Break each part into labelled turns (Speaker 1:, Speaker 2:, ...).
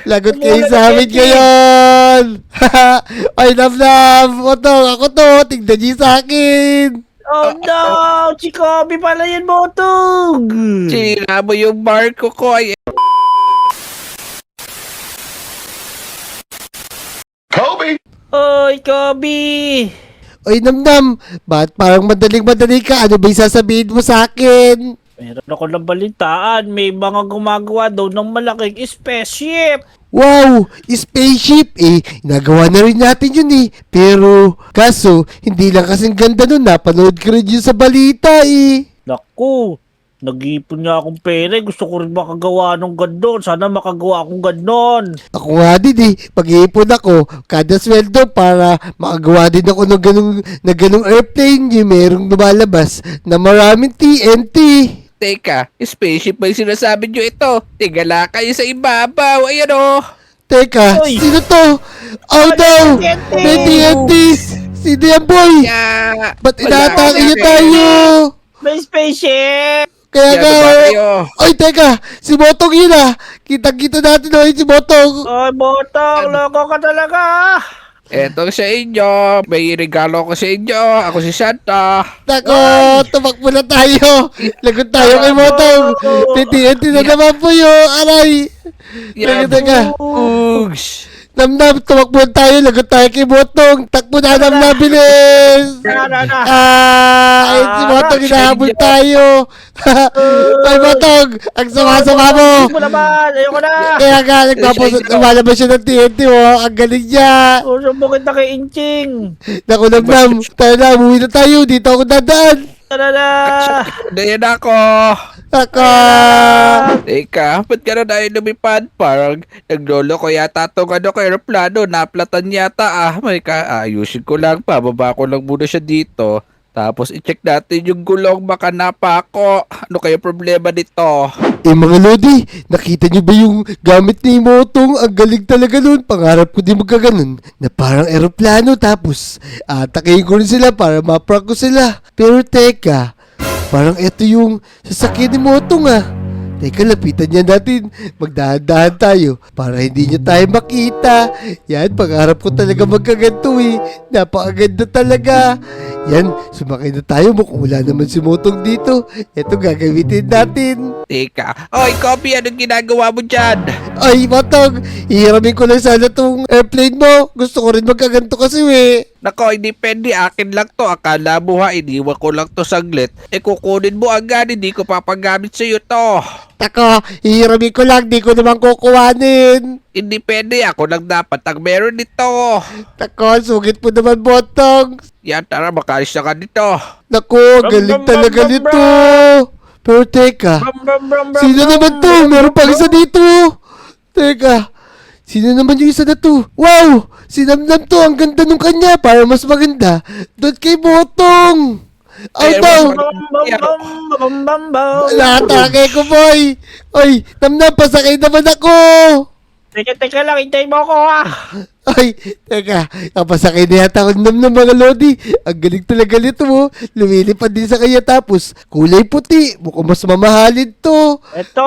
Speaker 1: Lagot kayo sa amin ngayon! Ay, Namnam! Motong, ako to! Tignan niyo sa akin!
Speaker 2: Oh no! Si Kobe pala yan, Motong!
Speaker 3: Sinira mo yung barko ko. Ay,
Speaker 2: Oy, Kobe!
Speaker 1: Ay, Namnam! Ba't parang madaling-madali ka? Ano ba yung sasabihin mo sa akin?
Speaker 2: Meron ako ng balitaan. May mga gumagawa daw ng malaking spaceship.
Speaker 1: Wow! Spaceship! Eh, nagawa na rin natin yun eh. Pero, kaso, hindi lang kasing ganda nun. Napanood ko rin yun sa balita eh.
Speaker 2: Naku! Nag-iipon nga akong pera. Gusto ko rin makagawa ng gandun. Sana makagawa akong ganon.
Speaker 1: Ako nga din eh. Pag-iipon ako, kada sweldo para makagawa din ako ng ganong airplane yung merong lumalabas na maraming TNT.
Speaker 3: teka, spaceship ba yung sinasabi nyo ito? Tigala kayo sa ibabaw. Ayan o.
Speaker 1: Teka,
Speaker 2: Uy!
Speaker 1: sino to? Oh no!
Speaker 2: TNT!
Speaker 1: May TNTs! Sino yan boy?
Speaker 3: Yeah.
Speaker 1: Ba't
Speaker 3: Wala
Speaker 1: inaatake
Speaker 3: ka
Speaker 1: niyo
Speaker 3: na.
Speaker 1: tayo?
Speaker 2: May spaceship!
Speaker 1: Kaya
Speaker 3: Yan
Speaker 1: nga,
Speaker 3: ba kayo?
Speaker 1: Oy, teka, si Motong yun ah. Kitang-kita natin oh, si Motong.
Speaker 2: Oy, Motong! Loko ka talaga!
Speaker 3: Eto sa inyo. May regalo ko sa inyo. Ako si Santa.
Speaker 1: Nako, tumakbo na tayo. Lagot tayo kay Motong. May TNT na naman po yun. Aray. Teka, teka.
Speaker 3: Ugs.
Speaker 1: Namnam, tumakbo tayo. Lagot tayo kay Motong. Takbo na, Namnam, bilis.
Speaker 2: Na.
Speaker 1: Ay, si Motong, hinahabol tayo. Ay, Motong, ang sama-sama mo.
Speaker 2: Hindi mo naman! Ayoko na!
Speaker 1: Kaya nga, lumalabas siya ng TNT mo. Ang galing niya.
Speaker 2: Susubukin na kay Inching!
Speaker 1: Naku, Namnam. Tayo na, umuwi na tayo. Dito ako dadaan.
Speaker 2: Tara na!
Speaker 3: Dayan ako.
Speaker 1: Nako.
Speaker 3: Teka, ba't ka na tayo lumipad? Parang naglolo ko yata itong ko aeroplano. Naplatan yata May ayusin ko lang. Pababa ko lang muna siya dito. Tapos i-check natin yung gulong. Baka napa ako. Ano kaya problema nito?
Speaker 1: Eh mga Lodi, nakita niyo ba yung gamit ni Motong? Ang galing talaga nun. Pangarap ko din magkaganon na parang eroplano tapos atakihin ko rin sila para maprank ko sila. Pero teka, parang ito yung sasakyan ni Motong ah. Teka, lapitan niya natin. Magdahan-dahan tayo para hindi niya tayo makita. Yan, pangarap ko talaga magkaganto eh. Napakaganda talaga. Yan, sumakay na tayo. Mukhang wala naman si Motong dito. Ito gagamitin natin.
Speaker 3: Teka. Oy, Copy, anong ginagawa mo dyan?
Speaker 1: Ay, Motong, ihiramin ko lang sana tong airplane mo. Gusto ko rin magkaganto kasi eh.
Speaker 3: Nako, hindi pwede. Akin lang to. Akala mo iniwan ko lang to saglit. Kukunin mo agad. Hindi ko papagamit sa'yo to.
Speaker 1: Tako, ihiramin ko lang. Di ko naman kukuhanin.
Speaker 3: Hindi pwede. Ako lang dapat ang meron nito.
Speaker 1: Tako, sugit mo naman, Motong.
Speaker 3: Yan, tara, makalis na ka dito.
Speaker 1: Naku, galing talaga nito. Pero teka, sino naman to? Meron pang isa dito. Teka, sino naman yung isa na to? Wow! Si Namnam to, ang ganda nung kanya. Para mas maganda, doon kay Motong. Ay,
Speaker 3: Eh,
Speaker 1: daw! Nakatake ko, boy! Oy, Namnam, pasakay naman ako!
Speaker 2: Teka lang, hintay mo ako
Speaker 1: Ay, teka, napasakay na yata ako ng mga Lodi. Ang galing talaga nito mo. Lumilipad din sa kanya tapos kulay puti. Mukhang mas mamahalin to.
Speaker 2: Ito,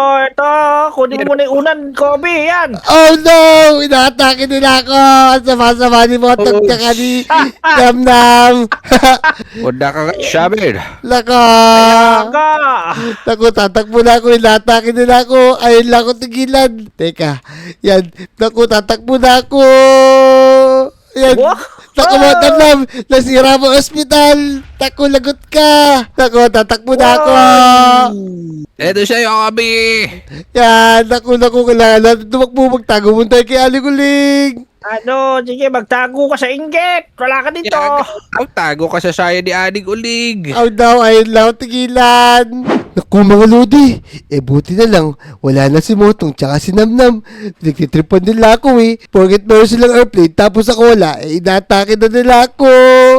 Speaker 2: kunin mo muna yung unan, Kobe, yan!
Speaker 1: Oh no! Inaatake nila ako! Ang sama-sama ni Motong tsaka ni Namnam.
Speaker 3: Wala ka nga sabi.
Speaker 1: Lako!
Speaker 2: Aga!
Speaker 1: Naku, tatakbo na ako. Inaatake nila ako. Ayun lang ako tigilan. Teka, yan. Naku, tatakbo na ako. Yan.
Speaker 2: Wah!
Speaker 1: Naku, Namnam. Nasira mo ospital. Naku, lagot ka. Naku, tatakbo na ako.
Speaker 3: Ito sa'yo, Copy.
Speaker 1: Yan. Naku, kailangan natin tumakbo. Magtago muna tayo kay Aliguling.
Speaker 2: Ano, sige, magtago ka sa inggit! Wala ka dito!
Speaker 3: Ang tago ka sa saya ni Aning Ulig.
Speaker 1: Oh no, ayun lang ako tigilan. Naku mga Lodi, buti na lang, wala na si Motong tsaka si Namnam. Nagtitripan nila ako eh. Porket meron silang airplane tapos ako wala, inatake na nila ako.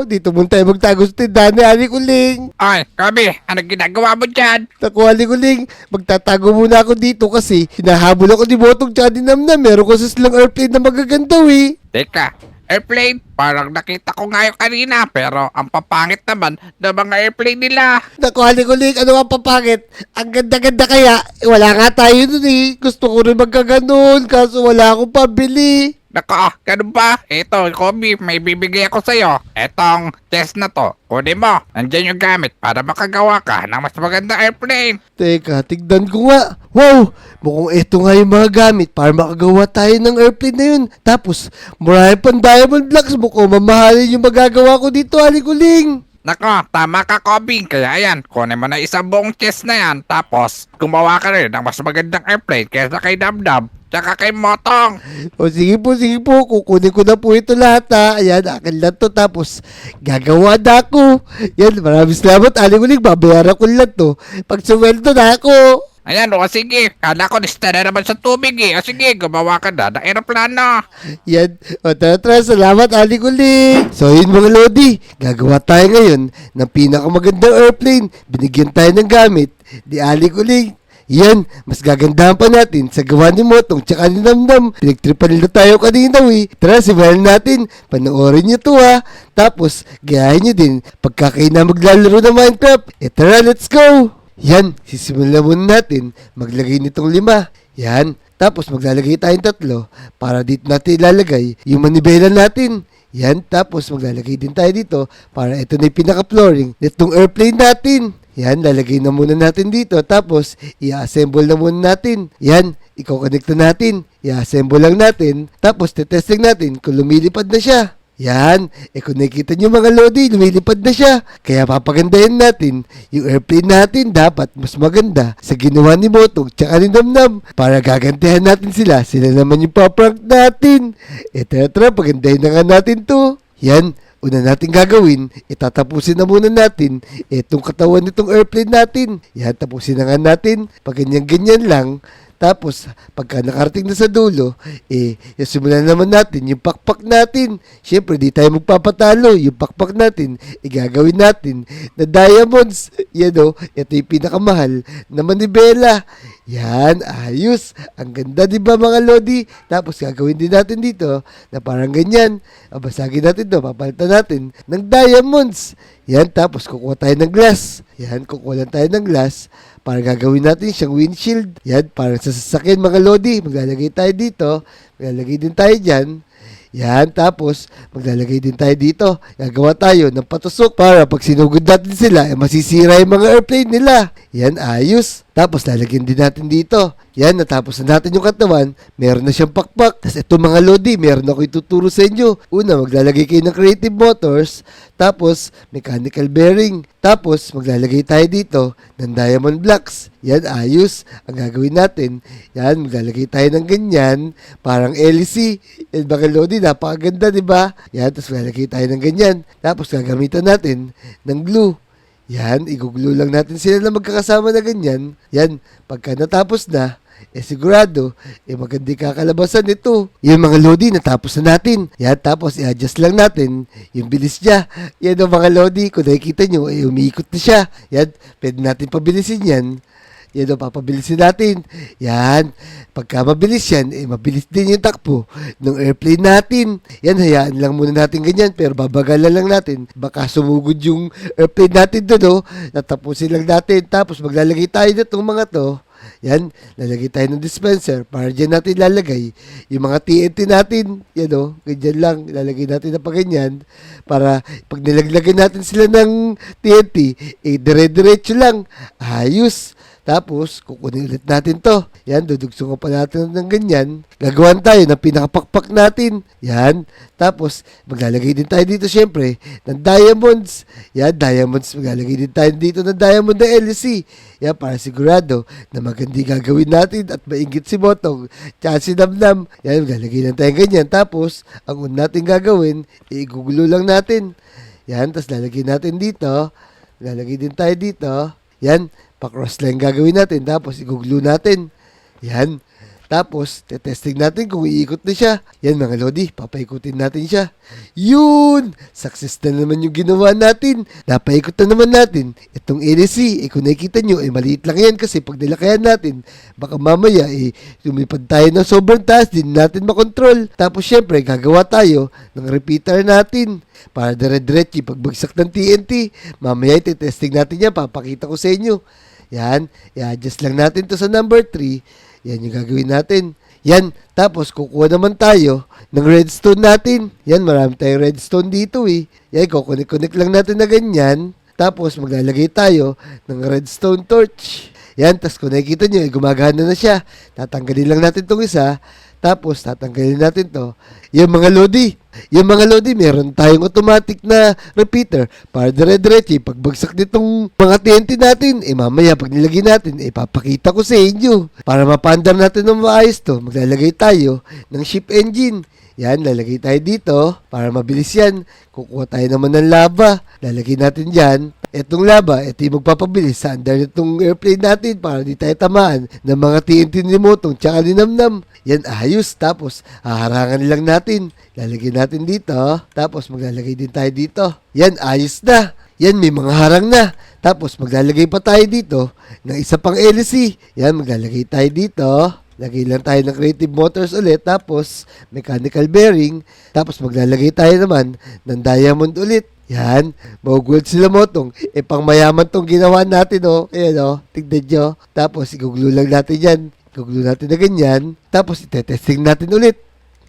Speaker 1: Dito muna tayo magtago sa tindahan ni Aling Uling.
Speaker 3: Ay, Copy, anong ginagawa mo dyan?
Speaker 1: Naku Aling Uling, magtatago muna ako dito kasi hinahabol ako ni Motong tsaka ni Namnam. Meron kasi silang airplane na magaganda eh.
Speaker 3: Teka, airplane? Parang nakita ko nga yung kanina, pero ang papangit naman ng mga airplane nila.
Speaker 1: Naku, Alikuling, ano ang papangit? Ang ganda-ganda kaya. Wala nga tayo dun eh. Gusto ko rin magkaganon, kaso wala akong pabili.
Speaker 3: Nako, ganun ba? Ito, Kobe, may bibigay ako sa'yo. Etong test na to, kunin mo. Nandyan yung gamit para makagawa ka ng mas magandang airplane.
Speaker 1: Teka, tignan ko nga. Wow! Mukhang ito nga yung mga gamit para makagawa tayo ng airplane na yun. Tapos, marami pang diamond blocks. Mukhang mamahalin yung magagawa ko dito, Alikuling.
Speaker 3: Nako, tama ka, Kobe. Kaya ayan, kunin mo na isang buong chest na yan. Tapos, gumawa ka rin ng mas magandang airplane kaysa kay Dab-Dab. Tsaka kay Motong.
Speaker 1: O sige po. Kukunin ko na po ito lahat ha. Ayan, akin lang to. Tapos, gagawa na ako. Yan, maraming salamat. Alikuling, babayaran ko lang to. Pag sumweldo na ako.
Speaker 3: Ayan, o sige. Kala ko lista na naman sa tubig eh. O sige, gumawa ka na ng aeroplano.
Speaker 1: Yan. O tara, salamat Alikuling. So yun mga Lodi, gagawa tayo ngayon ng pinakamagandang airplane. Binigyan tayo ng gamit. Di Alikuling. Yan, mas gagandahan pa natin sa gawa ni Motong tsaka ni Namnam. Pinagtripan nila tayo kanina Tara, simulan natin. Panoorin nyo to ha. Tapos, gayahin nyo din pagka kayo na maglalaro ng Minecraft. Tara, let's go! Yan, sisimulan muna natin maglagay nitong 5. Yan, tapos maglalagay tayong 3 para dito natin ilalagay yung manibela natin. Yan, tapos maglalagay din tayo dito para ito na yung pinaka-flooring nitong airplane natin. Yan, lalagay na muna natin dito. Tapos, i-assemble na muna natin. Yan, i-connect na natin. I-assemble lang natin. Tapos, tetesting natin kung lumilipad na siya. Yan, kung nakikita nyo mga Lodi, lumilipad na siya. Kaya papagandahin natin yung airplane natin dapat mas maganda sa ginawa ni Motong tsaka ni Namnam. Para gagantihan natin sila. Sila naman yung paprank natin. Tara, pagandahin na nga natin to. Yan, una natin gagawin, itatapusin na muna natin itong katawan nitong airplane natin. Yan, tapusin na nga natin. Pag ganyan-ganyan lang, tapos, pagka nakarating na sa dulo, simulan naman natin yung pakpak natin. Siyempre, di tayo magpapatalo. Yung pakpak natin, gagawin natin na diamonds. Yan o, ito yung pinakamahal na manibela. Yan, ayos. Ang ganda, di ba mga Lodi? Tapos, gagawin din natin dito na parang ganyan. Basagin natin to, papalitan natin ng diamonds. Yan, tapos kukuha tayo ng glass. Yan, kukuha lang tayo ng glass para gagawin natin siyang windshield. Yan, para sa sasakyan mga Lodi. Maglalagay tayo dito. Maglalagay din tayo dyan. Yan, tapos maglalagay din tayo dito. Gagawa tayo ng patusok para pag sinugod natin sila, masisira yung mga airplane nila. Yan, ayos. Tapos lalagyan din natin dito. Yan, natapos na natin yung katawan. Meron na siyang pakpak. Tapos ito mga Lodi, meron ako ituturo sa inyo. Una, maglalagay kayo ng creative motors. Tapos, mechanical bearing. Tapos, maglalagay tayo dito ng diamond blocks. Yan, ayos. Ang gagawin natin, yan, maglalagay tayo ng ganyan. Parang LC. Yan mga Lodi, napakaganda, di ba? Yan, tapos maglalagay tayo ng ganyan. Tapos, gagamitan natin ng glue. Yan, igugulo lang natin sila na magkakasama na ganyan. Yan, pagka natapos na, sigurado, maganda kakalabasan nito. Yung mga Lodi, natapos na natin. Yan, tapos i-adjust lang natin yung bilis niya. Yan o mga Lodi, kung nakikita nyo, umiikot na siya. Yan, pwede natin pabilisin yan. Yan o, papabilisin natin. Yan, pagka mabilis yan, mabilis din yung takbo ng airplane natin. Yan, hayaan lang muna natin ganyan, pero babagalan lang natin. Baka sumugod yung airplane natin doon, natapusin lang natin. Tapos maglalagay tayo na itong mga to. Yan, lalagay tayo ng dispenser para dyan natin lalagay yung mga TNT natin. Yan o, ganyan lang, lalagay natin na pa ganyan para pag nilaglagan natin sila ng TNT, dire-diretso lang. Ayos. Tapos, kukunin ulit natin to. Yan, dudugsungan pa natin ng ganyan. Gagawan tayo ng pinakapakpak natin. Yan. Tapos, maglalagay din tayo dito syempre ng diamonds. Yan, diamonds. Maglalagay din tayo dito ng diamond na LC. Yan, para sigurado na magandi gagawin natin at maingit si Motong. Tsaka si Namnam. Yan, maglalagay lang tayo ganyan. Tapos, ang una natin gagawin, igugulo lang natin. Yan, tapos lalagay natin dito. Lalagay din tayo dito. Yan, pa-cross line gagawin natin. Tapos, i-glue natin. Yan. Tapos, testing natin kung iikot na siya. Yan mga lodi, papaikutin natin siya. Yun! Success na naman yung ginawa natin. Napaikot na naman natin. Itong LSC, kung nakikita nyo, maliit lang yan kasi pag nilakayan natin, baka mamaya, lumipad tayo ng sobrang taas, din natin makontrol. Tapos, syempre, gagawa tayo ng repeater natin para dire-diretso pagbagsak ng TNT. Mamaya, testing natin yan. Papakita ko sa inyo. Yan, i-adjust lang natin to sa number 3. Yan yung gagawin natin. Yan, tapos kukuha naman tayo ng redstone natin. Yan, marami tayong redstone dito Yan, kukunik-kunik lang natin na ganyan. Tapos maglalagay tayo ng redstone torch. Yan, tapos kung nakikita nyo, gumagana na siya. Tatanggalin lang natin tong isa. Tapos, tatanggalin natin to. Yung mga lodi, meron tayong automatic na repeater para dire-diretso. Pagbagsak nitong mga TNT natin, mamaya pag nilagay natin, papakita ko sa inyo. Para mapandar natin ng maayos to, maglalagay tayo ng ship engine. Yan, lalagay tayo dito para mabilis yan. Kukuha tayo naman ng lava. Lalagay natin dyan. Etong lava, ito yung magpapabilis sa under nitong airplane natin para di tayo tamaan ng mga TNT ni Motong tsaka ni Namnam. Yan, ayos. Tapos, haharangan lang natin. Lalagay natin dito. Tapos, maglalagay din tayo dito. Yan, ayos na. Yan, may mga harang na. Tapos, maglalagay pa tayo dito ng isa pang LC. Yan, maglalagay tayo dito. Lagay lang tayo ng creative motors ulit. Tapos, mechanical bearing. Tapos, maglalagay tayo naman ng diamond ulit. Yan, maugod sila Motong. Pang mayaman tong ginawa natin, Ayan, tignan nyo. Tapos, iguglo lang natin yan. Iguglo natin na ganyan. Tapos, itetesting natin ulit.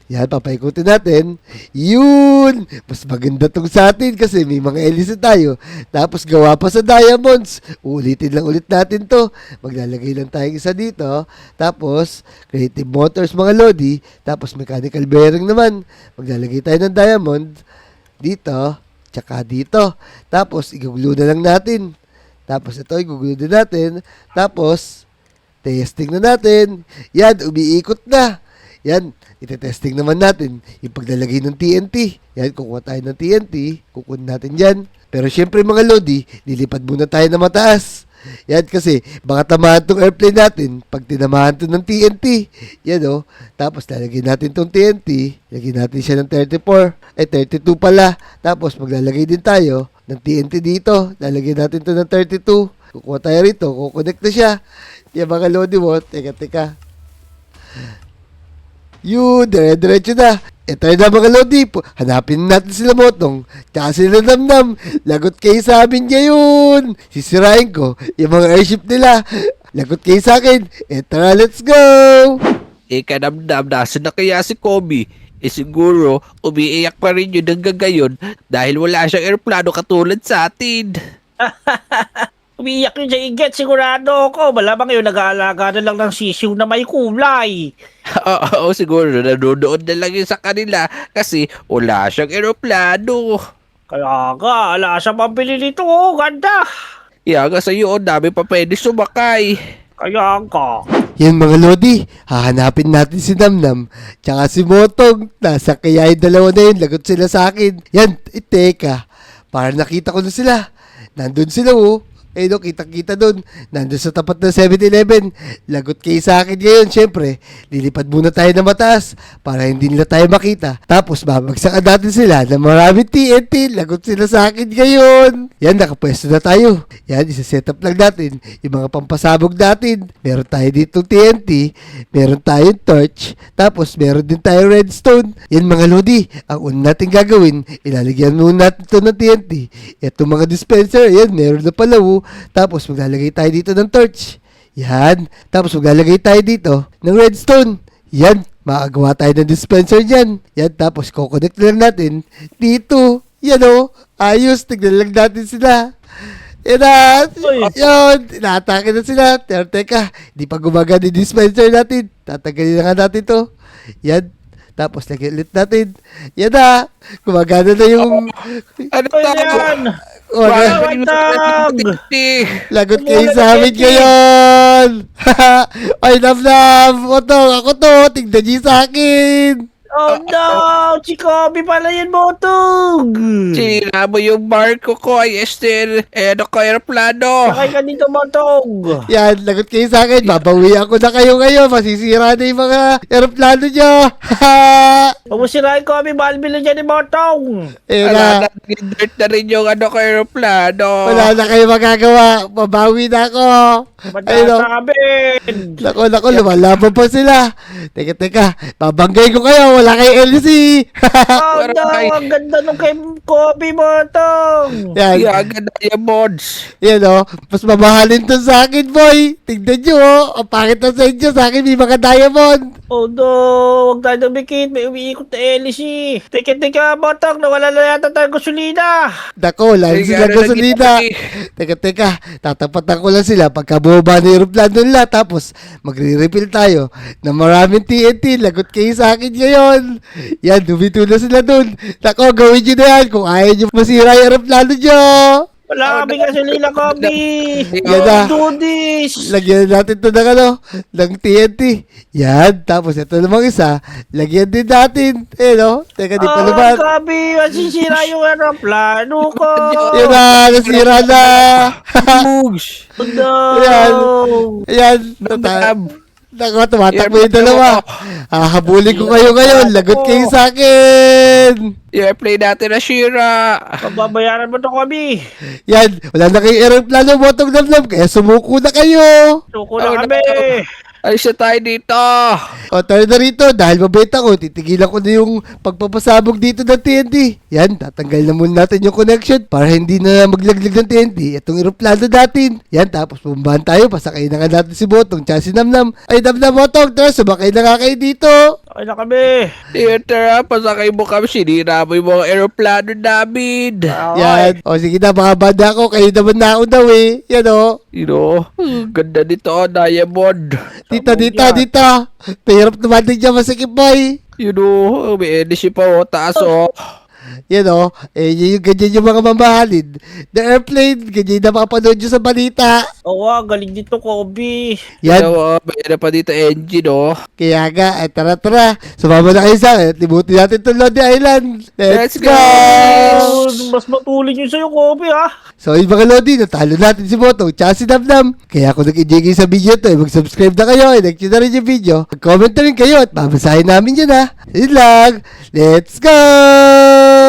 Speaker 1: Yan, papaikutin natin. Yun! Mas maganda tong sa atin kasi may mga hélice tayo. Tapos, gawa pa sa diamonds. Ulitin lang ulit natin to. Maglalagay lang tayong isa dito. Tapos, creative motors mga lodi. Tapos, mechanical bearing naman. Maglalagay tayo ng diamond. Dito. Tsaka dito. Tapos, iguglo na lang natin. Tapos, ito, iguglo na natin. Tapos, testing na natin. Yan, umiikot na. Yan, ite-testing naman natin yung paglalagay ng TNT. Yan, kukuha tayo ng TNT. Kukunin natin yan. Pero, syempre, mga lodi, lilipad muna tayo na mataas. Yan, kasi, baka tamahan tong airplane natin pag tinamahan to ng TNT. Yan, Tapos, lalagyan natin tong TNT. Lagyan natin siya ng 32 pala. Tapos, maglalagay din tayo ng TNT dito. Lalagyan natin to ng 32. Kukuha tayo rito. Kukonect na siya. Yan, mga lodi mo. Teka. Yun, dire-diretso na. Ito na mga lodi po. Hanapin natin sila Motong. Tsaka sila Namnam. Lagot kayo sa amin ngayon. Sisirain ko yung mga airship nila. Lagot kayo sa akin. Tara, let's go!
Speaker 3: Kanamnam, nasa na kaya si Kobe? Siguro, umiiyak pa rin yun hanggang ngayon dahil wala siyang aeroplano katulad sa atin.
Speaker 2: Umiiyak yun sa igat, sigurado ako. Malamang yun, nag-aalaga na lang ng sisiw na may kulay.
Speaker 3: Oo, siguro nanonood na lang yun sa kanila kasi wala siyang aeroplano.
Speaker 2: Kaya nga, ala sa pambili nito, ganda.
Speaker 3: Kaya nga sa'yo, ang dami pa pwede sumakay.
Speaker 2: Kaya nga.
Speaker 1: Yan mga lodi, hahanapin natin si Namnam. Tsaka si Motong. Nasa kaya yung dalawa na yun. Lagot sila sa akin. Yan, teka. Para nakita ko na sila. Nandun sila kitang-kita doon. Nandun sa tapat ng 7-Eleven. Lagot kayo sa akin ngayon, syempre. Lilipad muna tayo na mataas para hindi nila tayo makita. Tapos, babagsakan natin sila na maraming TNT. Lagot sila sa akin ngayon. Yan, nakapwesto na tayo. Yan, isa-set up lang natin yung mga pampasabog natin. Meron tayo dito TNT. Meron tayong torch. Tapos, meron din tayo redstone. Yan mga lodi, ang una natin gagawin, ilalagyan muna natin ito ng TNT. Ito mga dispenser, yan, meron na pala Tapos, maglalagay tayo dito ng torch. Yan. Tapos, maglalagay tayo dito ng redstone. Yan. Makagawa tayo ng dispenser dyan. Yan. Tapos, kukonect lang natin dito. Yan ayos. Tignan lang natin sila. Yan na. Yan. Inaatake na sila. Pero teka, di pa gumagana yung dispenser natin. Tatagalin na nga natin to. Yan. Tapos, lagyan ulit natin. Yan na. Gumagana na yung...
Speaker 3: Ano
Speaker 2: Ayan.
Speaker 3: Wag!
Speaker 1: Lagot kayo sa amin ngayon! Ay, Namnam! Motong, ako to! Tignan niyo sa akin!
Speaker 2: Oh no! Si Kobe pala yan, Motong!
Speaker 3: Sinira mo yung barko ko, ay Esther. Ano ko, aeroplano?
Speaker 2: Sakay ka dito, Motong!
Speaker 1: Yan, lagot kayo sa akin. Babawi ako na kayo ngayon. Masisira na yung mga aeroplano nyo.
Speaker 2: Huwag mo sirain, Kobe. Mahal bilo dyan ni Motong!
Speaker 1: Ayun
Speaker 3: Wala
Speaker 1: na.
Speaker 3: na, nag-dirt na rin yung ano ko, aeroplano.
Speaker 1: Wala na kayo magagawa. Babawi na ako. Ayun o.
Speaker 2: Matasabin!
Speaker 1: Nako, lumalaban pa sila. Teka. Babanggay ko kayo. Wala kay LC.
Speaker 2: Oh no!
Speaker 3: Aray.
Speaker 2: Ang ganda nung kay Kobe, Motong!
Speaker 1: Yan.
Speaker 3: Yagan na yung mods.
Speaker 1: Yan o. Mas mamahalin to sa akin, boy. Tignan nyo o. Ang pangit na sa inyo. Sa akin may mga diamond.
Speaker 2: Oh no! Huwag tayo dumikit. May umiikot na LC. Teka, Motong. Nawala na yata tayong gasolina.
Speaker 1: Nako, wala
Speaker 3: Ay,
Speaker 1: sila
Speaker 3: gano'n
Speaker 1: gasolina.
Speaker 3: naging
Speaker 1: Teka. Tatapatan ko lang sila pagka bumaba ng aeroplano nila. Tapos, magre-refill tayo na maraming TNT. Lagot kayo sa akin ngayon. Yan, dumito na sila dun. Nako, gawin nyo na yan kung ayaw nyo masira yung aeroplano nyo.
Speaker 2: Wala kami gasolina, Kobe.
Speaker 1: Yan na.
Speaker 2: Don't do this.
Speaker 1: Lagyan natin ito ng TNT. Yan. Tapos, ito namang isa. Lagyan din natin. Teka, di pa
Speaker 2: Oh,
Speaker 1: naman.
Speaker 2: Kobe. Masisira yung aeroplano ko.
Speaker 1: Yan na, nasira na.
Speaker 3: Moves.
Speaker 2: Oh no.
Speaker 1: Ayan. Ayan.
Speaker 3: Madam.
Speaker 1: Nako, tumatakbo yung
Speaker 3: Airplane
Speaker 1: dalawa.
Speaker 3: mo.
Speaker 1: Habulin ko kayo ngayon. Lagot kayo sa akin.
Speaker 3: Yung airplane natin na Shira.
Speaker 2: Pababayaran mo to, Kobe.
Speaker 1: Yan. Wala na kayong aeroplano, botong namnam. Kaya sumuko na kayo.
Speaker 2: Suko na
Speaker 3: Oh,
Speaker 2: kami.
Speaker 3: Alis na tayo dito.
Speaker 1: O, tayo na rito. Dahil mabait ako, titigilan ko na yung pagpapasabog dito ng TNT. Yan, tatanggal na muna natin yung connection para hindi na maglaglag ng TNT. Itong aeroplano natin. Yan, tapos bumbahan tayo. Pasakay na nga natin si Botong tsaka si Namnam. Ay, Namnam, Botong, tara, sumakay na nga kayo dito.
Speaker 2: Okay na kami.
Speaker 3: Tara, pasakay mo kami. Sinira mo yung mga aeroplano namin.
Speaker 1: Yan. O, sige na, mga banda ko. Kayo naman na ako daw eh. Yan o.
Speaker 3: Ganda nito, Diamond.
Speaker 1: Dito. Pahirap naman din dyan, masikip boy.
Speaker 3: May energy pa, taas,
Speaker 1: Yan o. Yung ganyan yung mga mamahalin. The airplane, ganyan na makapanood nyo sa balita.
Speaker 2: Oo, galing dito, Kobe.
Speaker 1: Yan.
Speaker 3: Mayroon pa dito engine,
Speaker 1: Kaya nga, tara. Sumama na kayo sa akin at libutin natin itong Lodi Island. Let's
Speaker 3: Let's
Speaker 1: go!
Speaker 2: Oh, mas matulog yun sa'yo, Kobe, ha?
Speaker 1: So, yung mga Lodi, natalo natin si Botong tsaka si Namnam. Kaya kung nag-enjoy kayo sa video to, mag-subscribe na kayo, like nyo na rin yung video. Mag-comment na rin kayo at babasahin namin yun ha. Yun lang. Let's go!